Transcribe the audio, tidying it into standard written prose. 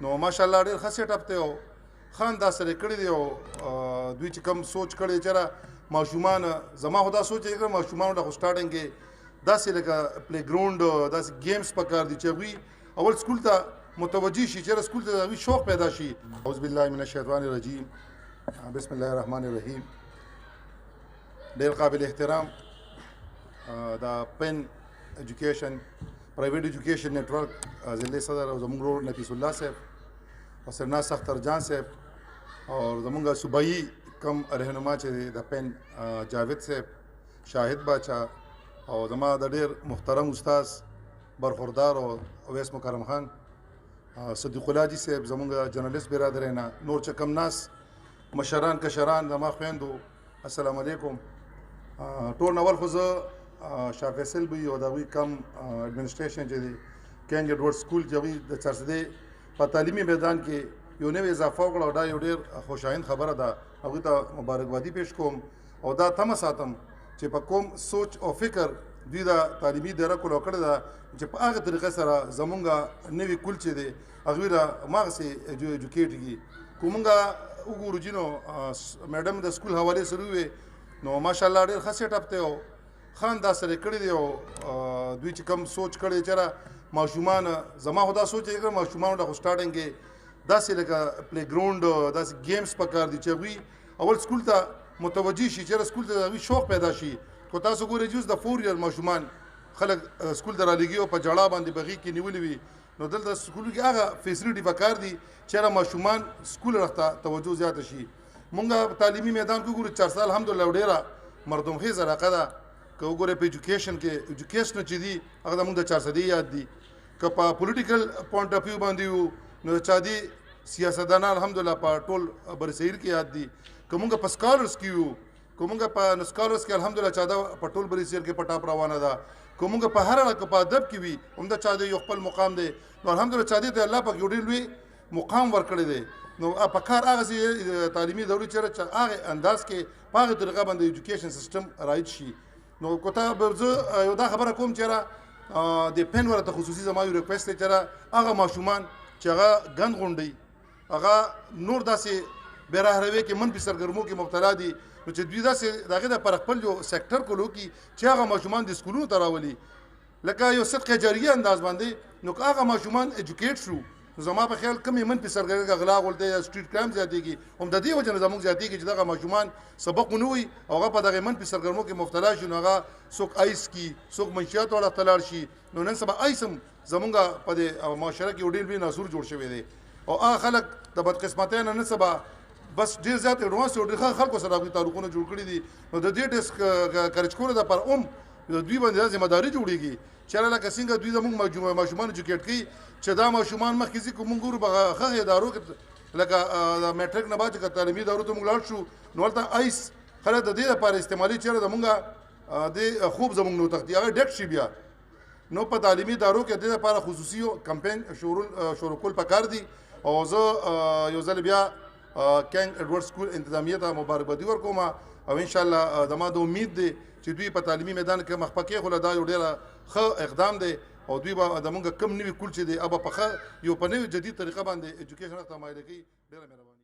نو ماشاءالله ډېر ښه سیټ اپ دی او ښه انداز سره یې کړی دی او دوی چې کوم سوچ کړی دی چېرې ماشومان زما خو دا سوچ یې کړی ماشومانو ته خو سټارټینګ کې داسې لکه پلی ګراونډ داسې گیمز پکار دي چې هغوی اول سکول ته متوجه شي چېرې سکول ته د هغوی شوق پیدا شي. اعوذ بالله من الشیطان الرجیم بسم الله الرحمن الرحیم. ډېر قابل احترام دا پین ایجوکیشن پرایویټ ایجوکیشن نیټورک ضلع صدر او زموږ ورور نفیس الله صاحب او سرناز اختر جان صاحب او زموږ صوبایي کم رهنما چې د پین جاوید صاحب شاهد باچا او زما د ډېر محترم استاد برخوردار او اویس مکرم خان صدیق الله جي صاحب زموږ جرنالست برادر نه نور چې کم ناس مشران کشران زما خویندو السلام علیکم. ټول نول خو زه شاه فیصل بوي او د هغوی کم ایډمنسټریشن چې دی کینګ ایډورډ سکول چې هغوی د چرسدې په تعلیمي میدان کې یو نوې اضافه وکړه او دا یو ډېر خوشایند خبره ده. هغوی ته مبارکبادي پیش کوم او دا تمه ساتم چې په کوم سوچ او فکر دوی د تعلیمي اداره کولو کړې ده چې په هغه طریقه سره زمونږ نوي کول چې دی هغوی را هماغسې ایجوکیټ کړي. که مونږ وګورو جینو میډم د سکول حوالې سره ووې نو ماشاءالله ډېر ښه سیټ اپ دی او ښه انداز سره یې کړی دی او دوی چې کوم سوچ کړی دی چېرې ماشومان زما خو دا سوچ یې کړی ماشومانو ته خو سټارټینګ کې داسې لکه پلی ګراونډ داسې گیمز پکار دي چې هغوی اول سکول ته متوجه شي چېرې سکول ته د هغوی شوق پیدا شي. خو تاسو ګورئ جوز د 4 ایئر ماشومان خلک سکول ته رالېږي او په جړا باندې بغې کې نیولي وي نو دلته سکولو کې هغه فیسلیټي پکار دي چېرې ماشومان سکول ته توجه زیاته شي. مونږ په تعلیمي میدان کې وګورو 4 سال الحمدلله ډېره مردمخیزه علاقه ده. که وګورئ په ایجوکیشن کې ایجوکیشن چې دي هغه د مونږ د 400 یاد دي. که په پولیټیکل پوینټ اف ویو باندې وو نو د چا دي سیاستدانان الحمدلله په ټول برصغیر کې یاد دي. که مونږ په سکالرس کې وو که مونږ په سکالرس کې الحمدلله چا دا په ټول برصغیر کې په ټاپ روانه ده. که مونږ په هر اړه که په ادب کې وي همدا چا د یو خپل مقام دی نو الحمدلله چا دې ته الله پاک یو ډېر لوی مقام ورکړی دی. نو په کار هغسې تعلیمي دورې چېرې چې هغې انداز کې په هغې طریقه باندې ایجوکیشن سیسټم رایج شي. نو که ته زه یو دا خبره کوم چېرې د پین ورته خصوصي زما یو ریکویسټ دی چېرې هغه ماشومان چې هغه ګند غونډوي هغه نور داسې بېراهروي کې منفي سرګرمو کې مبتلا دي نو چې دوی داسې د هغې دپاره خپل یو سیکټر کولو کي چې هغه ماشومان د سکولونو ته راولي لکه یو صدقه جاریه انداز باندې نو که هغه ماشومان ایجوکیټ شو نو زما په خیال کمې منفي سرګرمي غلا غولتې یا سټریټ کرایم زیاتېږي هم د دې وجه نه زموږ زیاتېږي چې دغه ماشومان سبق ونه وي او هغه په دغې منفي سرګرمو کې مبتلا شي نو هغه څوک ایس کي څوک منشیات والا ته لاړ شي. نو نن سبا ایس هم زموږ په دې معاشره کې یو ډېر لوی ناسور جوړ شوی دی او هغه خلک د بدقسمتۍ نه نن سبا بس ډېر زیات ایډوانس او ډېر ښه خلکو سره هغوی تعلقونه جوړ کړي دي. نو د دې ډسکریج کولو دپاره هم دوی باندې دا ذمهداري جوړېږي چېرې لکه څنګه دوی زموږ ماشومان ایجوکیټ کوي چې دا ماشومان مخکې ځي که مونږ ګورو په ښه ادارو کې لکه د میټرک نه بعد چې که تعلیمي ادارو ته مونږ لاړ شو نو هلته ایس خلک د دې لپاره استعمالي چېرې زمونږ د خوب زمونږ نو تختي هغه ډک شي بیا. نو په تعلیمي ادارو کې د دې لپاره خصوصي کمپین شروع کول پکار دي او زه یو ځل بیا کینګ ایډورډ سکول انتظامیه ته مبارکبادي ورکوم او انشاءالله زما د امید دی چې دوی په تعلیمي میدان کې مخ په کېښوله دا یو ډېره ښه اقدام دی او دوی به زموږ کم نوي کول چې دی هغه په ښه یو په نوې جدید طریقه باندې ایجوکیشن ته مایله کوي. ډېره مهرباني.